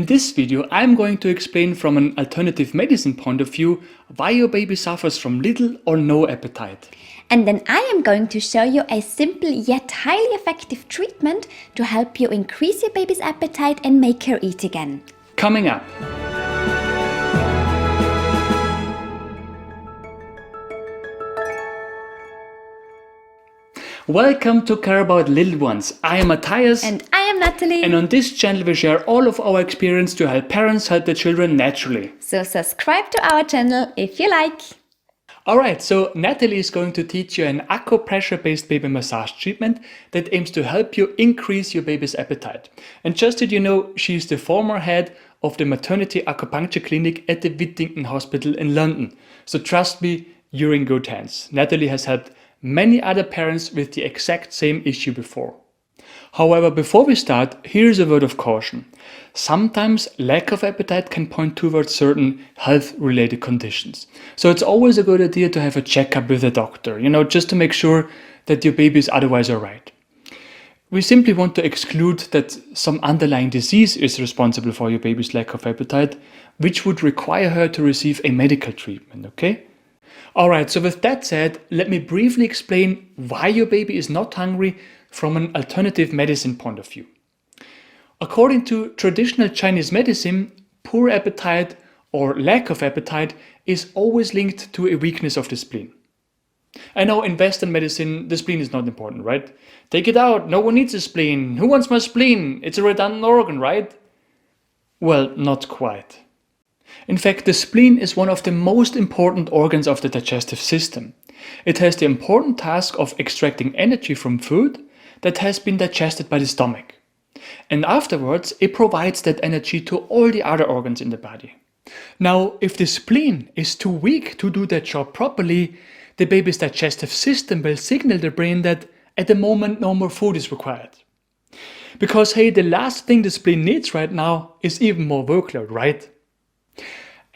In this video, I'm going to explain from an alternative medicine point of view why your baby suffers from little or no appetite. And then I am going to show you a simple yet highly effective treatment to help you increase your baby's appetite and make her eat again. Coming up. Welcome to Care About Little Ones. I am Matthias. And I am Natalie. And on this channel we share all of our experience to help parents help their children naturally. So subscribe to our channel if you like. Alright, so Natalie is going to teach you an acupressure-based baby massage treatment that aims to help you increase your baby's appetite. And just that you know, she is the former head of the maternity acupuncture clinic at the Whittington Hospital in London. So trust me, you're in good hands. Natalie has helped many other parents with the exact same issue before. However, before we start, here's a word of caution. Sometimes lack of appetite can point towards certain health-related conditions. So it's always a good idea to have a checkup with a doctor, just to make sure that your baby is otherwise alright. We simply want to exclude that some underlying disease is responsible for your baby's lack of appetite, which would require her to receive a medical treatment, okay? Alright, so with that said, let me briefly explain why your baby is not hungry from an alternative medicine point of view. According to traditional Chinese medicine, poor appetite or lack of appetite is always linked to a weakness of the spleen. I know in Western medicine, the spleen is not important, right? Take it out, no one needs a spleen. Who wants my spleen? It's a redundant organ, right? Well, not quite. In fact, the spleen is one of the most important organs of the digestive system. It has the important task of extracting energy from food that has been digested by the stomach. And afterwards, it provides that energy to all the other organs in the body. Now, if the spleen is too weak to do that job properly, the baby's digestive system will signal the brain that at the moment no more food is required. Because hey, the last thing the spleen needs right now is even more workload, right?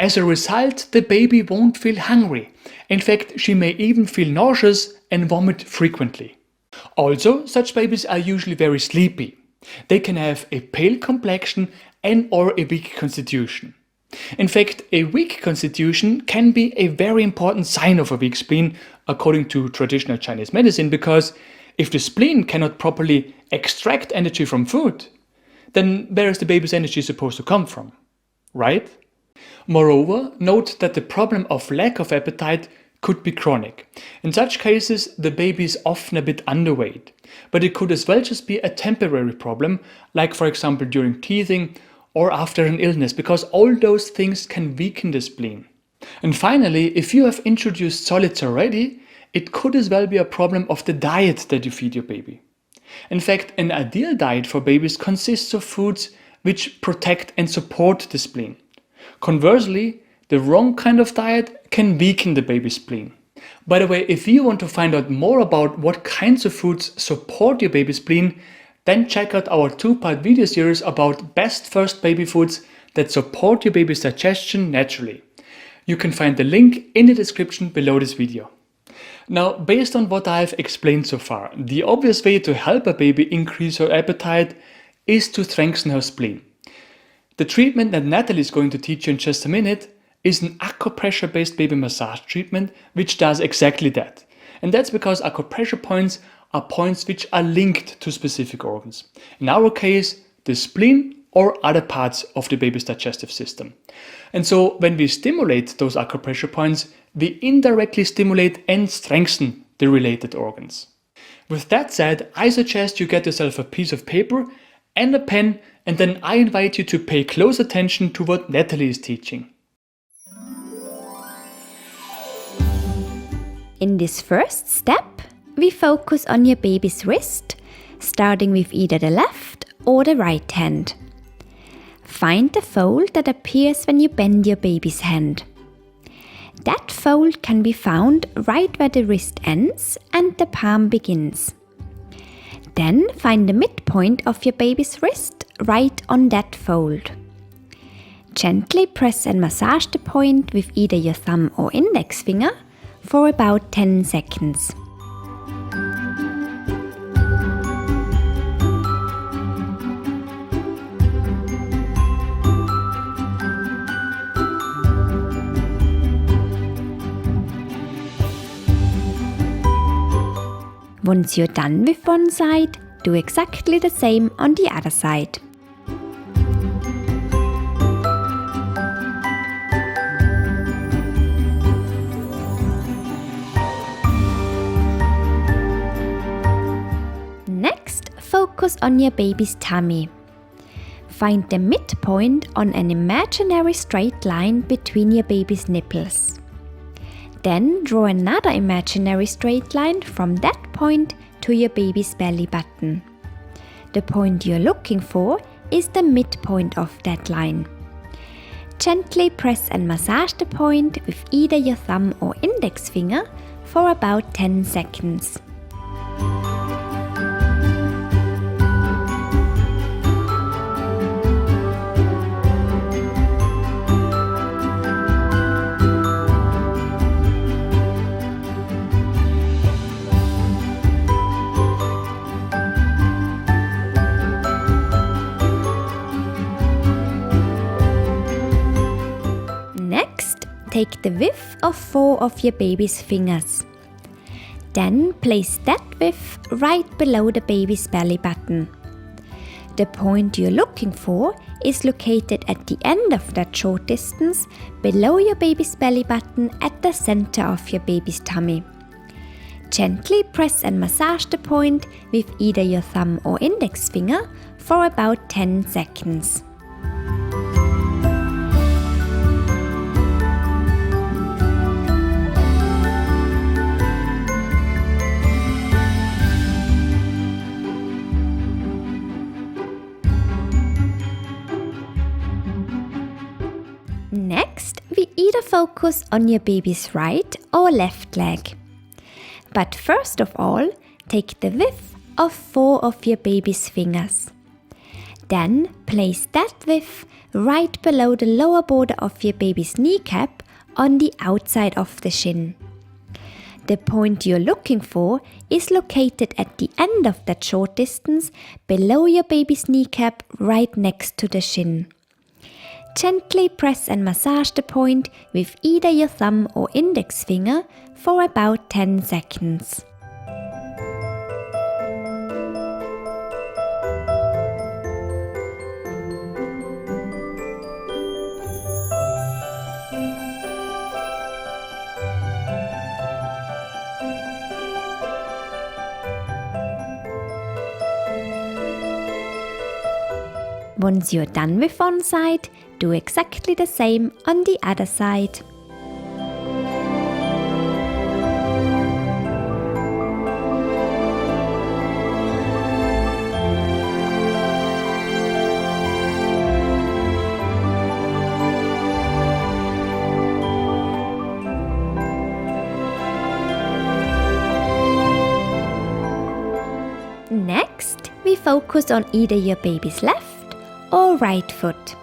As a result, the baby won't feel hungry. In fact, she may even feel nauseous and vomit frequently. Also, such babies are usually very sleepy. They can have a pale complexion and or a weak constitution. In fact, a weak constitution can be a very important sign of a weak spleen according to traditional Chinese medicine, because if the spleen cannot properly extract energy from food, then where is the baby's energy supposed to come from, right? Moreover, note that the problem of lack of appetite could be chronic. In such cases, the baby is often a bit underweight, but it could as well just be a temporary problem, like for example during teething or after an illness, because all those things can weaken the spleen. And finally, if you have introduced solids already, it could as well be a problem of the diet that you feed your baby. In fact, an ideal diet for babies consists of foods which protect and support the spleen. Conversely, the wrong kind of diet can weaken the baby's spleen. By the way, if you want to find out more about what kinds of foods support your baby's spleen, then check out our 2-part video series about best first baby foods that support your baby's digestion naturally. You can find the link in the description below this video. Now, based on what I have explained so far, the obvious way to help a baby increase her appetite is to strengthen her spleen. The treatment that Natalie is going to teach you in just a minute is an acupressure-based baby massage treatment which does exactly that. And that's because acupressure points are points which are linked to specific organs. In our case, the spleen or other parts of the baby's digestive system. And so when we stimulate those acupressure points, we indirectly stimulate and strengthen the related organs. With that said, I suggest you get yourself a piece of paper and a pen, and then I invite you to pay close attention to what Natalie is teaching. In this first step, we focus on your baby's wrist, starting with either the left or the right hand. Find the fold that appears when you bend your baby's hand. That fold can be found right where the wrist ends and the palm begins. Then find the midpoint of your baby's wrist right on that fold. Gently press and massage the point with either your thumb or index finger for about 10 seconds. Once you're done with one side, do exactly the same on the other side. Next, focus on your baby's tummy. Find the midpoint on an imaginary straight line between your baby's nipples. Then draw another imaginary straight line from that point to your baby's belly button. The point you're looking for is the midpoint of that line. Gently press and massage the point with either your thumb or index finger for about 10 seconds. Next, take the width of 4 of your baby's fingers. Then place that width right below the baby's belly button. The point you're looking for is located at the end of that short distance below your baby's belly button at the center of your baby's tummy. Gently press and massage the point with either your thumb or index finger for about 10 seconds. Next, we either focus on your baby's right or left leg. But first of all, take the width of 4 of your baby's fingers. Then place that width right below the lower border of your baby's kneecap on the outside of the shin. The point you're looking for is located at the end of that short distance below your baby's kneecap right next to the shin. Gently press and massage the point with either your thumb or index finger for about 10 seconds. Once you're done with one side, do exactly the same on the other side. Next, we focus on either your baby's left or right foot.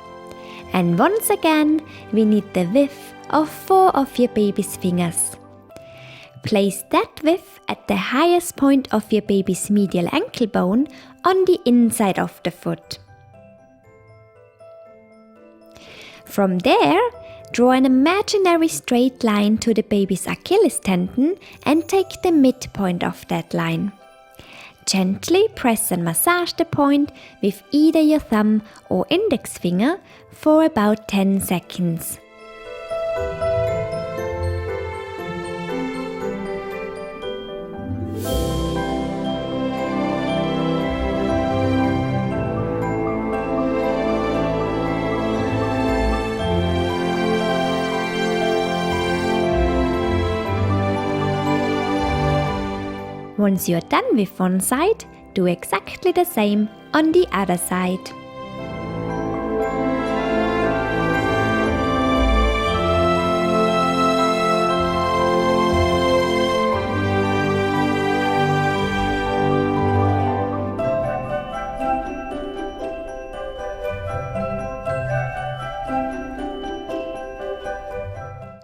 And once again, we need the width of 4 of your baby's fingers. Place that width at the highest point of your baby's medial ankle bone on the inside of the foot. From there, draw an imaginary straight line to the baby's Achilles tendon and take the midpoint of that line. Gently press and massage the point with either your thumb or index finger for about 10 seconds. Once you're done with one side, do exactly the same on the other side.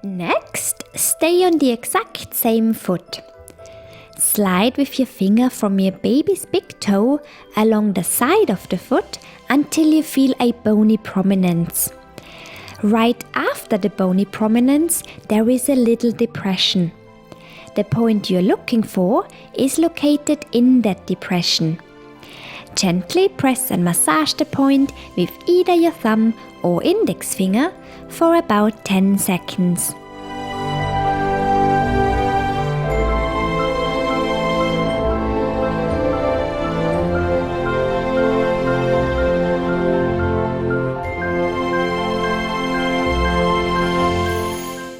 Next, stay on the exact same foot. Slide with your finger from your baby's big toe along the side of the foot until you feel a bony prominence. Right after the bony prominence, there is a little depression. The point you're looking for is located in that depression. Gently press and massage the point with either your thumb or index finger for about 10 seconds.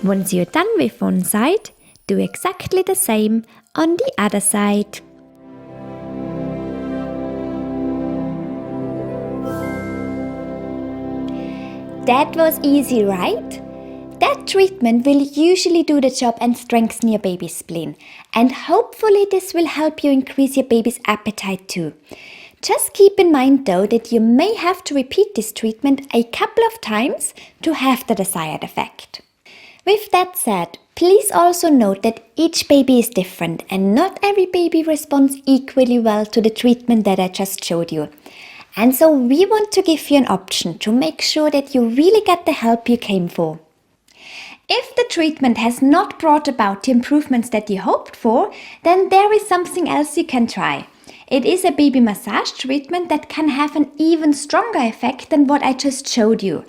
Once you're done with one side, do exactly the same on the other side. That was easy, right? That treatment will usually do the job and strengthen your baby's spleen. And hopefully this will help you increase your baby's appetite too. Just keep in mind though that you may have to repeat this treatment a couple of times to have the desired effect. With that said, please also note that each baby is different and not every baby responds equally well to the treatment that I just showed you. And so we want to give you an option to make sure that you really get the help you came for. If the treatment has not brought about the improvements that you hoped for, then there is something else you can try. It is a baby massage treatment that can have an even stronger effect than what I just showed you.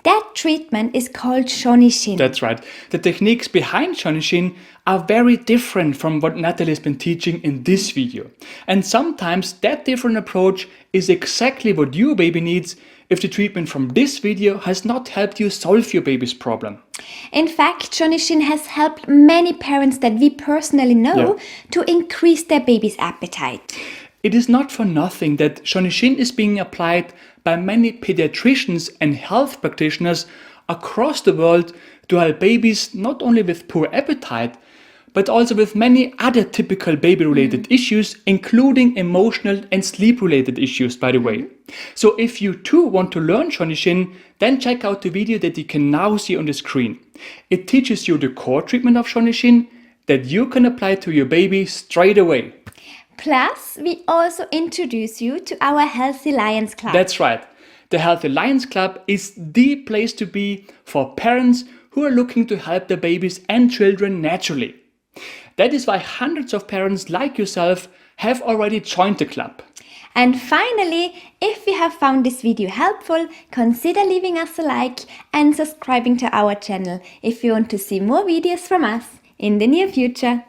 That treatment is called Shonishin. That's right. The techniques behind Shonishin are very different from what Natalie has been teaching in this video. And sometimes that different approach is exactly what your baby needs if the treatment from this video has not helped you solve your baby's problem. In fact, Shonishin has helped many parents that we personally know to increase their baby's appetite. It is not for nothing that Shonishin is being applied by many pediatricians and health practitioners across the world to help babies not only with poor appetite, but also with many other typical baby-related issues, including emotional and sleep-related issues, by the way. So if you too want to learn Shonishin, then check out the video that you can now see on the screen. It teaches you the core treatment of Shonishin that you can apply to your baby straight away. Plus, we also introduce you to our Healthy Lions Club. That's right. The Healthy Lions Club is the place to be for parents who are looking to help their babies and children naturally. That is why hundreds of parents like yourself have already joined the club. And finally, if you have found this video helpful, consider leaving us a like and subscribing to our channel if you want to see more videos from us in the near future.